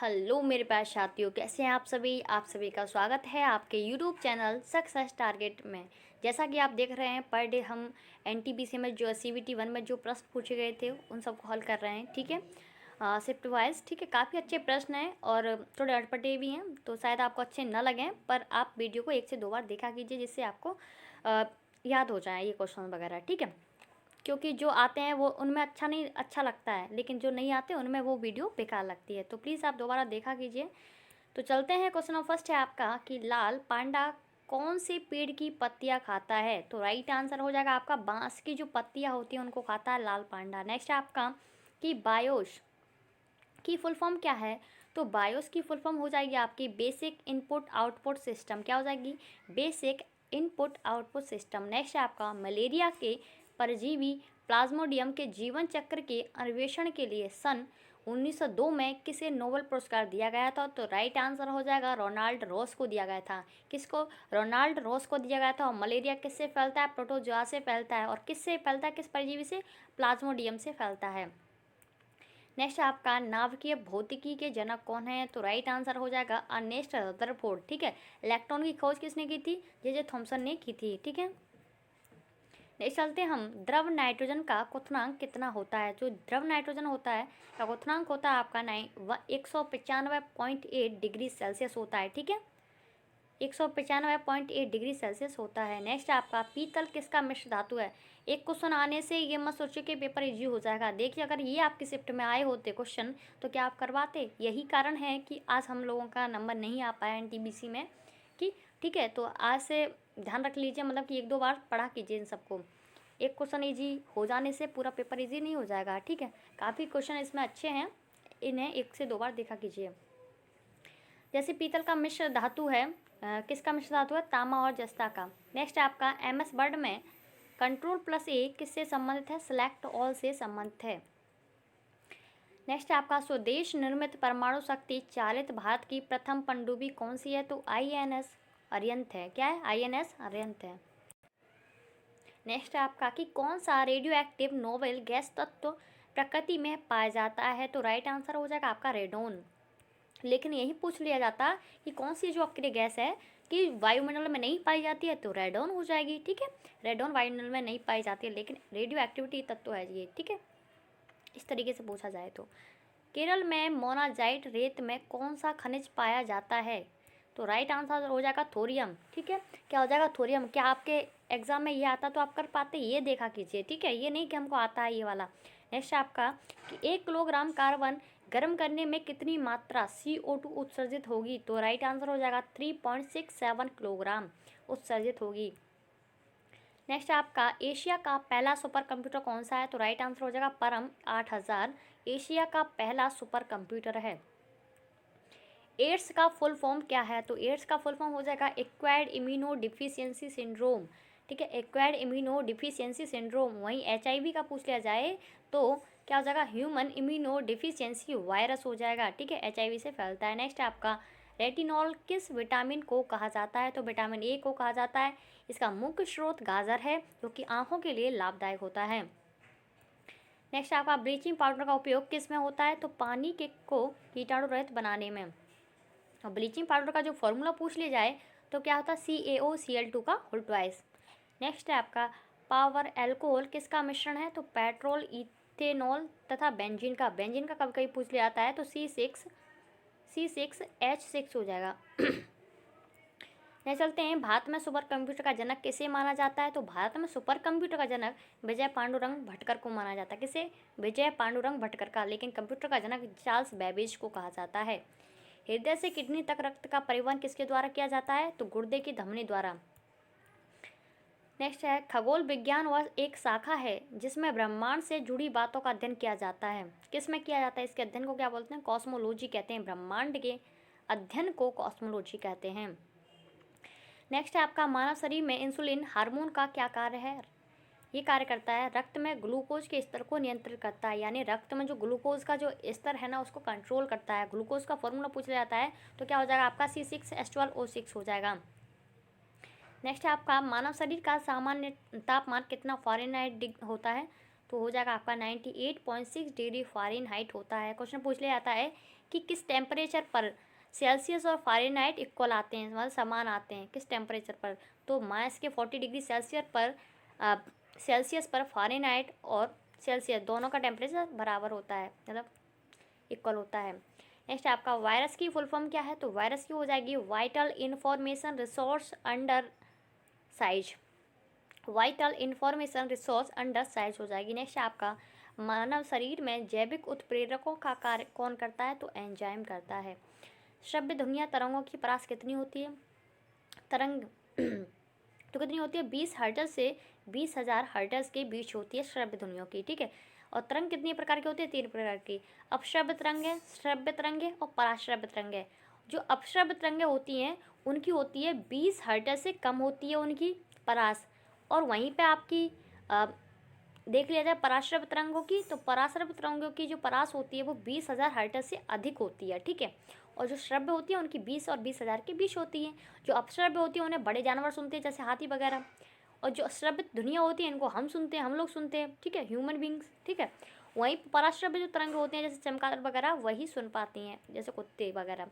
Hello मेरे प्यारे साथियों, कैसे हैं आप सभी का स्वागत है आपके यूट्यूब चैनल सक्सेस टारगेट में। जैसा कि आप देख रहे हैं, पर डे हम एनटीपीसी में जो सीबीटी 1 में जो प्रश्न पूछे गए थे उन सबको हल कर रहे हैं। ठीक है, शिफ्ट वाइज। ठीक है, काफ़ी अच्छे प्रश्न हैं और थोड़े अटपटे भी हैं, तो शायद आपको अच्छे न लगें, पर आप वीडियो को 1 से 2 बार देखा कीजिए, जिससे आपको याद हो जाए ये क्वेश्चन वगैरह। ठीक है, क्योंकि जो आते हैं वो उनमें अच्छा लगता है, लेकिन जो नहीं आते उनमें वो वीडियो बेकार लगती है। तो प्लीज़ आप दोबारा देखा कीजिए। तो चलते हैं, क्वेश्चन नंबर फर्स्ट है आपका कि लाल पांडा कौन से पेड़ की पत्तियां खाता है। तो राइट आंसर हो जाएगा आपका बांस की जो पत्तियां होती हैं उनको खाता है लाल पांडा। नेक्स्ट है आपका कि बायोस की फुल फॉर्म क्या है। तो बायोस की फुल फॉर्म हो जाएगी आपकी बेसिक इनपुट आउटपुट सिस्टम। क्या हो जाएगी? Basic input output system. Next है आपका मलेरिया के परजीवी प्लाज्मोडियम के जीवन चक्र के अन्वेषण के लिए सन 1902 में किसे नोबेल पुरस्कार दिया गया था। तो राइट आंसर हो जाएगा रोनाल्ड रॉस को दिया गया था। किसको? रोनाल्ड रॉस को दिया गया था। और मलेरिया किससे फैलता है? प्रोटोजोआ से फैलता है। और किससे फैलता है? किस परजीवी से? प्लाज्मोडियम से फैलता है। नेक्स्ट आपका नाभिकीय भौतिकी के जनक कौन है। तो राइट आंसर हो जाएगा अर्नेस्ट रदरफोर्ड। ठीक है, इलेक्ट्रॉन की खोज किसने की थी? जे थॉमसन ने की थी। ठीक है, नेक्स्ट चलते हैं हम द्रव नाइट्रोजन का क्वथनांक कितना होता है। जो द्रव नाइट्रोजन होता है का क्वथनांक होता है आपका 195.8 डिग्री सेल्सियस होता है। ठीक है, 195.8 डिग्री सेल्सियस होता है। नेक्स्ट आपका पीतल किसका मिश्र धातु है। एक क्वेश्चन आने से ये मत सोचिए कि पेपर इजी हो जाएगा। देखिए, अगर ये आपकी शिफ्ट में आए होते क्वेश्चन तो क्या आप करवाते। यही कारण है कि आज हम लोगों का नंबर नहीं आ पाया एनटीपीसी में कि ठीक है। तो आज से ध्यान रख लीजिए, मतलब कि 1-2 बार पढ़ा कीजिए इन सबको। एक क्वेश्चन इजी हो जाने से पूरा पेपर इजी नहीं हो जाएगा। ठीक है, काफ़ी क्वेश्चन इसमें अच्छे हैं, इन्हें 1 से 2 बार देखा कीजिए। जैसे पीतल का मिश्र धातु है, किसका मिश्र धातु है? तांबा और जस्ता का। नेक्स्ट आपका एमएस वर्ड में Ctrl+A किससे संबंधित है? सेलेक्ट ऑल से संबंधित है। नेक्स्ट आपका स्वदेश निर्मित परमाणु शक्ति चालित भारत की प्रथम पनडुब्बी कौन सी है। तो आईएनएस अरिहंत है। क्या है? आईएनएस अरिहंत है। नेक्स्ट आपका कि कौन सा रेडियो एक्टिव नोवेल गैस तत्व प्रकृति में पाया जाता है। तो राइट आंसर हो जाएगा आपका रेडोन। लेकिन यही पूछ लिया जाता कि कौन सी जो अक्रिय गैस है कि वायुमंडल में नहीं पाई जाती है, तो रेडोन हो जाएगी। ठीक है, रेडोन वायुमंडल में नहीं पाई जाती है, लेकिन रेडियो एक्टिविटी तत्व है ये। ठीक है, इस तरीके से पूछा जाए तो केरल में मोनाजाइट रेत में कौन सा खनिज पाया जाता है। तो राइट आंसर हो जाएगा थोरियम। ठीक है, क्या हो जाएगा? थोरियम। क्या आपके एग्जाम में ये आता तो आप कर पाते? ये देखा कीजिए। ठीक है, ये नहीं कि हमको आता है ये वाला। नेक्स्ट आपका कि 1 किलोग्राम कार्बन गर्म करने में कितनी मात्रा CO2 उत्सर्जित होगी। तो राइट आंसर हो जाएगा 3.67 किलोग्राम उत्सर्जित होगी। नेक्स्ट आपका एशिया का पहला सुपर कंप्यूटर कौन सा है। तो राइट आंसर हो जाएगा परम 8000 एशिया का पहला सुपर कंप्यूटर है। एड्स का फुल फॉर्म क्या है। तो एड्स का फुल फॉर्म हो जाएगा एक्वायर्ड इम्यूनो डिफिशियंसी सिंड्रोम। ठीक है, एक्वायर्ड इम्यूनो डिफिशियंसी सिंड्रोम। वहीं HIV का पूछ लिया जाए तो क्या हो जाएगा? ह्यूमन इम्यूनो डिफिशियंसी वायरस हो जाएगा। ठीक है, HIV से फैलता है। नेक्स्ट आपका रेटिनॉल किस विटामिन को कहा जाता है। तो विटामिन A को कहा जाता है। इसका मुख्य स्रोत गाजर है, जो कि आंखों के लिए लाभदायक होता है। नेक्स्ट आपका ब्लीचिंग पाउडर का उपयोग किस में होता है। तो पानी के को कीटाणु रहित बनाने में। और ब्लीचिंग पाउडर का जो फॉर्मूला पूछ लिया जाए तो क्या होता है? CaOCl2 का होल ट्वाइस। नेक्स्ट है आपका पावर एल्कोहल किसका मिश्रण है। तो पेट्रोल, इथेनॉल तथा बेंजीन का। बेंजीन का कभी कभी पूछ लिया जाता है तो C6H6 हो जाएगा। नहीं, चलते हैं भारत में सुपर कंप्यूटर का जनक किसे माना जाता है। तो भारत में सुपर कंप्यूटर का जनक विजय पांडुरंग भटकर को माना जाता है। किसे? विजय पांडुरंग भटकर का। लेकिन कंप्यूटर का जनक चार्ल्स बेबेज को कहा जाता है। हृदय से किडनी तक रक्त का परिवहन किसके द्वारा किया जाता है। तो गुर्दे की धमनी द्वारा। नेक्स्ट है खगोल विज्ञान वह एक शाखा है जिसमें ब्रह्मांड से जुड़ी बातों का अध्ययन किया जाता है। किस में किया जाता है? इसके अध्ययन को क्या बोलते हैं? कॉस्मोलॉजी कहते हैं। ब्रह्मांड के अध्ययन को कॉस्मोलॉजी कहते हैं। नेक्स्ट है आपका मानव शरीर में इंसुलिन हार्मोन का क्या कार्य है। ये कार्य करता है रक्त में ग्लूकोज के स्तर को नियंत्रित करता है, यानी रक्त में जो ग्लूकोज का जो स्तर है ना उसको कंट्रोल करता है। ग्लूकोज का फॉर्मूला पूछा जाता है तो क्या हो जाएगा आपका C6H12O6 हो जाएगा। नेक्स्ट है आपका मानव शरीर का सामान्य तापमान कितना फ़ारेनहाइट होता है। तो हो जाएगा आपका 98.6 डिग्री फ़ारेनहाइट होता है। क्वेश्चन पूछ लिया जाता है कि किस टेम्परेचर पर सेल्सियस और फ़ारेनहाइट इक्वल आते हैं, मतलब समान आते हैं, किस टेम्परेचर पर? तो -40 डिग्री सेल्सियस पर फ़ारेनहाइट और सेल्सियस दोनों का टेम्परेचर बराबर होता है, मतलब इक्वल होता है। नेक्स्ट आपका वायरस की फुल फॉर्म क्या है? तो वायरस की हो जाएगी vital information resource under size, vital information resource under size हो जाएगी। नेक्स्ट आपका मानव शरीर में जैविक उत्प्रेरकों का कार्य कौन करता है? तो एंजाइम करता है। श्रव्य ध्वनिया तरंगों की परास कितनी होती है? तरंग तो कितनी होती है? 20 हर्ट्ज से 20,000 हर्ट्ज के बीच होती है श्रव्य ध्वनियों की, ठीक है। और तरंग कितनी प्रकार की होती है? 3 प्रकार की। अपश्रव्य तरंगे, श्रव्य तरंगे और पराश्रव्य तरंगे। जो अपश्रव्य तरंगे होती हैं उनकी होती है 20 हर्ट्ज से कम होती है उनकी परास, और वहीं पे आपकी देख लिया जाए पराश्रव्य तरंगों की, तो पराश्रव्य तरंगों की जो परास होती है वो 20,000 हर्ट्ज से अधिक होती है, ठीक है। और जो श्रव्य होती है उनकी 20 और 20,000 के बीच होती है। जो अपश्रव्य होती है उन्हें बड़े जानवर सुनते हैं, जैसे हाथी वगैरह। और जो श्रव्य ध्वनियाँ होती हैं इनको हम सुनते हैं, हम लोग सुनते हैं, ठीक है, ह्यूमन बींग्स, ठीक है। वहीं पराश्रव्य जो तरंग होती हैं जैसे चमगादड़ वगैरह वही सुन पाती हैं, जैसे कुत्ते वगैरह।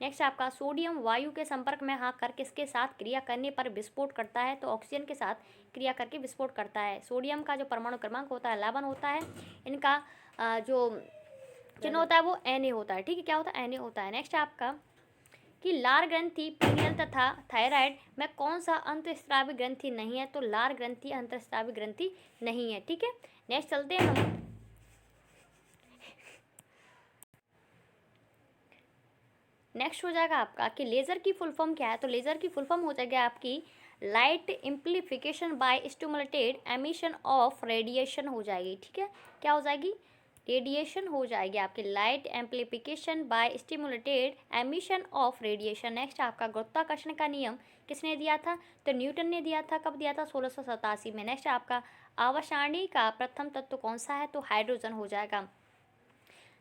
नेक्स्ट आपका सोडियम वायु के संपर्क में आकर किसके साथ क्रिया करने पर विस्फोट करता है? तो ऑक्सीजन के साथ क्रिया करके विस्फोट करता है। सोडियम का जो परमाणु क्रमांक होता है 11 होता है। इनका जो चिन्ह होता है वो Na होता है, ठीक है। क्या होता है? Na होता है। नेक्स्ट आपका कि लार ग्रंथि, पीनियल तथा थायराइड में कौन सा अंतःस्रावी ग्रंथि नहीं है? तो लार ग्रंथि अंतःस्रावी ग्रंथि नहीं है, ठीक है। नेक्स्ट चलते हैं हम। नेक्स्ट हो जाएगा आपका कि लेज़र की फुल फॉर्म क्या है? तो लेज़र की फुल फॉर्म हो जाएगी आपकी light amplification by stimulated emission of radiation हो जाएगी, ठीक है। क्या हो जाएगी? रेडिएशन हो जाएगी आपकी, light amplification by stimulated emission of radiation. Next आपका गुरुत्वाकर्षण का नियम किसने दिया था? तो न्यूटन ने दिया था। कब दिया था? 1687 में। नेक्स्ट आपका आवर्त सारणी का प्रथम तत्व कौन सा है? तो हाइड्रोजन हो जाएगा,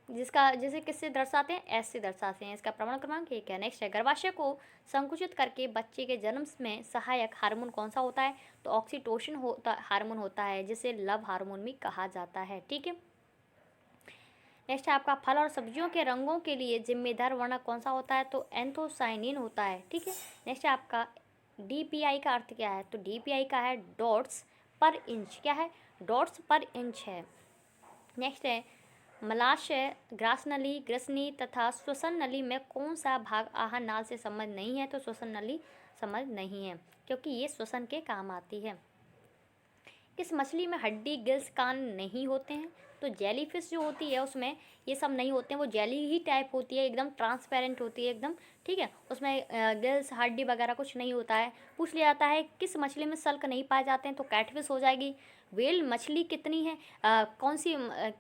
जिसे किससे दर्शाते हैं? एस से दर्शाते हैं। इसका परमाणु क्रमांक 1 है। नेक्स्ट है गर्भाशय को संकुचित करके बच्चे के जन्म में सहायक हार्मोन कौन सा होता है? तो ऑक्सीटोसिन हार्मोन होता है, जिसे लव हार्मोन भी कहा जाता है, ठीक है। नेक्स्ट है आपका फल और सब्जियों के रंगों के लिए जिम्मेदार वर्णक कौन सा होता है? तो एंथोसाइनिन होता है, ठीक है। नेक्स्ट है आपका DPI का अर्थ क्या है? तो DPI का है डॉट्स पर इंच। क्या है? डॉट्स पर इंच है। नेक्स्ट है मलाशय, ग्रास नली, ग्रसनी तथा श्वसन नली में कौन सा भाग आहार नाल से संबंध नहीं है? तो श्वसन नली संबंध नहीं है, क्योंकि ये श्वसन के काम आती है। किस मछली में हड्डी, गिल्स, कान नहीं होते हैं? तो जेलीफिश जो होती है उसमें ये सब नहीं होते हैं, वो जेली ही टाइप होती है, एकदम ट्रांसपेरेंट होती है एकदम, ठीक है। उसमें गिल्स, हड्डी वगैरह कुछ नहीं होता है। पूछ लिया जाता है किस मछली में सल्क नहीं पाए जाते हैं? तो कैटफिश हो जाएगी। व्हेल मछली कितनी है, कौन सी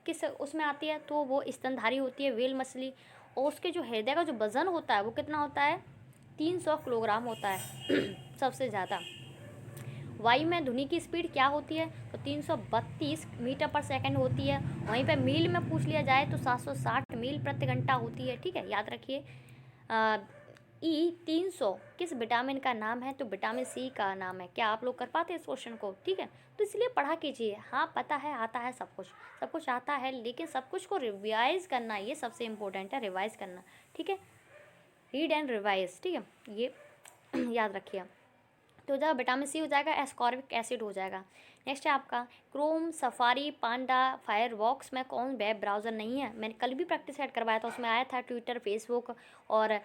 किस उसमें आती है? तो वो स्तनधारी होती है व्हेल मछली। और उसके जो हृदय का जो वजन होता है वो कितना होता है? 300 किलोग्राम होता है सबसे ज़्यादा। वायु में ध्वनि की स्पीड क्या होती है? तो 332 मीटर पर सेकंड होती है। वहीं पे मील में पूछ लिया जाए तो 760 मील प्रति घंटा होती है, ठीक है, याद रखिए। E300 किस विटामिन का नाम है? तो विटामिन C का नाम है। क्या आप लोग कर पाते हैं इस क्वेश्चन को? ठीक है, तो इसलिए पढ़ा कीजिए। हाँ पता है, आता है, सब कुछ आता है, लेकिन सब कुछ को रिवाइज करना, ये सबसे इम्पोर्टेंट है, रिवाइज करना, ठीक है। रीड एंड रिवाइज, ठीक है, ये याद रखिए। तो जब विटामिन C हो जाएगा, एस्कॉर्बिक एसिड हो जाएगा। नेक्स्ट है आपका क्रोम, सफारी, पांडा, फायरवॉक्स में कौन वेब ब्राउज़र नहीं है? मैंने कल भी प्रैक्टिस सेट करवाया था, उसमें आया था ट्विटर, फेसबुक और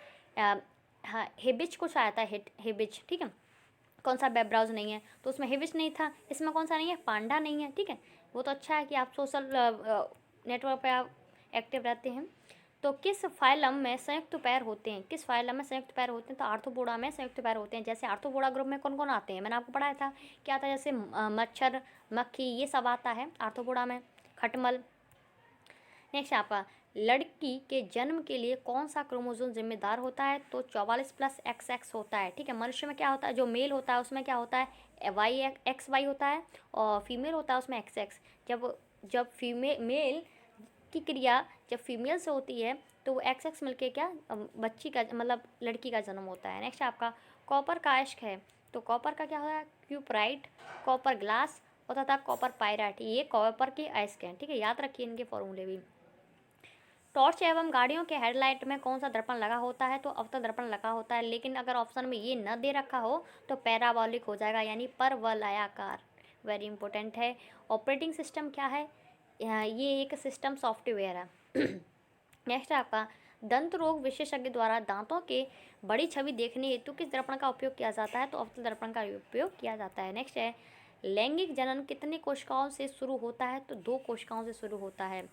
हाँ हिबिच कुछ आया था, हिबिच, ठीक है। कौन सा वेब ब्राउज़र नहीं है? तो उसमें हिबिच नहीं था। इसमें कौन सा नहीं है? पांडा नहीं है, ठीक है। वो तो अच्छा है कि आप सोशल नेटवर्क पर आप एक्टिव रहते हैं। तो किस फाइलम में संयुक्त पैर होते हैं? किस फाइलम में संयुक्त पैर होते हैं? तो आर्थ्रोपोडा में संयुक्त पैर होते हैं। जैसे आर्थ्रोपोडा ग्रुप में कौन कौन आते हैं? मैंने आपको पढ़ाया था, क्या आता है? जैसे मच्छर, मक्खी, ये सब आता है आर्थ्रोपोडा में, खटमल। नेक्स्ट आपका लड़की के जन्म के लिए कौन सा क्रोमोसोम जिम्मेदार होता है? तो 44+XX होता है, ठीक है। मनुष्य में क्या होता है? जो मेल होता है उसमें क्या होता है? XY होता है, और फीमेल होता है उसमें XX। जब मेल की क्रिया जब फीमेल से होती है तो वो XX मिलके क्या बच्ची का मतलब लड़की का जन्म होता है। नेक्स्ट आपका कॉपर का अयस्क है, तो कॉपर का क्या होता है? क्यूपराइट, कॉपर ग्लास, होता था कॉपर पायराइट, ये कॉपर के अयस्क हैं, ठीक है, याद रखिए इनके फॉर्मूले भी। टॉर्च एवं गाड़ियों के हेडलाइट में कौन सा दर्पण लगा होता है, तो अवतल दर्पण लगा होता है, लेकिन अगर ऑप्शन में ये न दे रखा हो तो पैराबॉलिक हो जाएगा, यानी परवलयाकार। वेरी इंपॉर्टेंट है। ऑपरेटिंग सिस्टम क्या है, ये एक सिस्टम सॉफ्टवेयर है। नेक्स्ट है आपका, दंत रोग विशेषज्ञ द्वारा दांतों के बड़ी छवि देखने हेतु किस दर्पण का उपयोग किया जाता है, तो अवतल दर्पण का उपयोग किया जाता है। नेक्स्ट है, लैंगिक जनन कितने कोशिकाओं से शुरू होता है, तो 2 कोशिकाओं से शुरू होता है।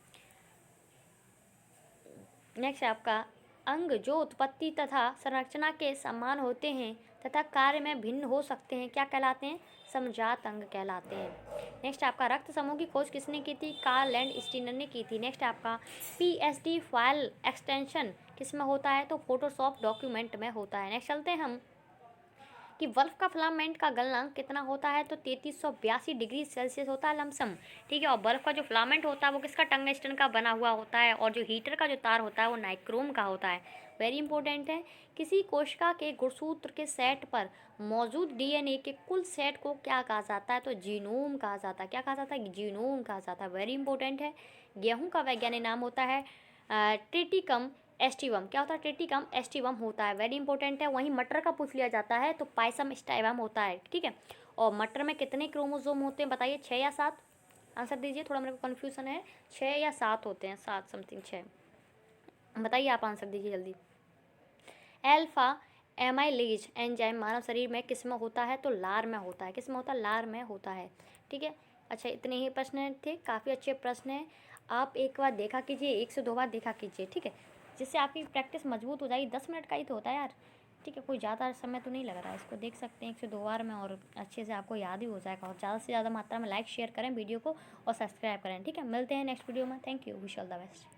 नेक्स्ट है आपका, अंग जो उत्पत्ति तथा संरचना के समान होते हैं तथा कार्य में भिन्न हो सकते हैं क्या कहलाते हैं, समजात अंग कहलाते हैं। नेक्स्ट आपका, रक्त समूह की खोज किसने की थी, कार्ल लैंडस्टीनर ने की थी। नेक्स्ट आपका, PSD फाइल एक्सटेंशन किस में होता है, तो फोटोशॉप डॉक्यूमेंट में होता है। नेक्स्ट चलते हैं हम कि बल्ब का फिलामेंट का गलनांक कितना होता है, तो 3382 डिग्री सेल्सियस होता है लमसम, ठीक है। और बल्ब का जो फिलामेंट होता है वो किसका, टंगस्टन का बना हुआ होता है, और जो हीटर का जो तार होता है वो नाइक्रोम का होता है। वेरी इंपॉर्टेंट है। किसी कोशिका के गुणसूत्र के सेट पर मौजूद DNA के कुल सेट को क्या कहा जाता है, तो जीनोम कहा जाता है। क्या कहा जाता है, जीनोम कहा जाता है। वेरी इंपॉर्टेंट है। गेहूं का वैज्ञानिक नाम होता है ट्रिटिकम एस्टिवम। क्या होता है, ट्रिटिकम एस्टिवम होता है। वेरी इंपॉर्टेंट है। वहीं मटर का पूछ लिया जाता है तो पाइसम स्टाइवम होता है, ठीक है। और मटर में कितने क्रोमोसोम होते हैं बताइए, 6 या 7, आंसर दीजिए, थोड़ा मेरे को कन्फ्यूजन है, 6 या 7 होते हैं, 7 समथिंग 6, बताइए आप आंसर दीजिए जल्दी। एल्फा एमाइलेज एंजाइम मानव शरीर में किस में होता है, तो लार में होता है। किस में होता है, लार में होता है, ठीक है। अच्छा, इतने ही प्रश्न थे, काफ़ी अच्छे प्रश्न हैं। आप एक बार देखा कीजिए, 1 से 2 बार देखा कीजिए, ठीक है, जिससे आपकी प्रैक्टिस मजबूत हो जाएगी। 10 मिनट का ही तो होता है यार, ठीक है, कोई ज़्यादा समय तो नहीं लग रहा है। इसको देख सकते हैं 1 से 2 बार में और अच्छे से आपको याद ही हो जाएगा। और ज़्यादा से ज़्यादा मात्रा में लाइक शेयर करें वीडियो को और सब्सक्राइब करें, ठीक है। मिलते हैं नेक्स्ट वीडियो में। Thank you, wish all the best.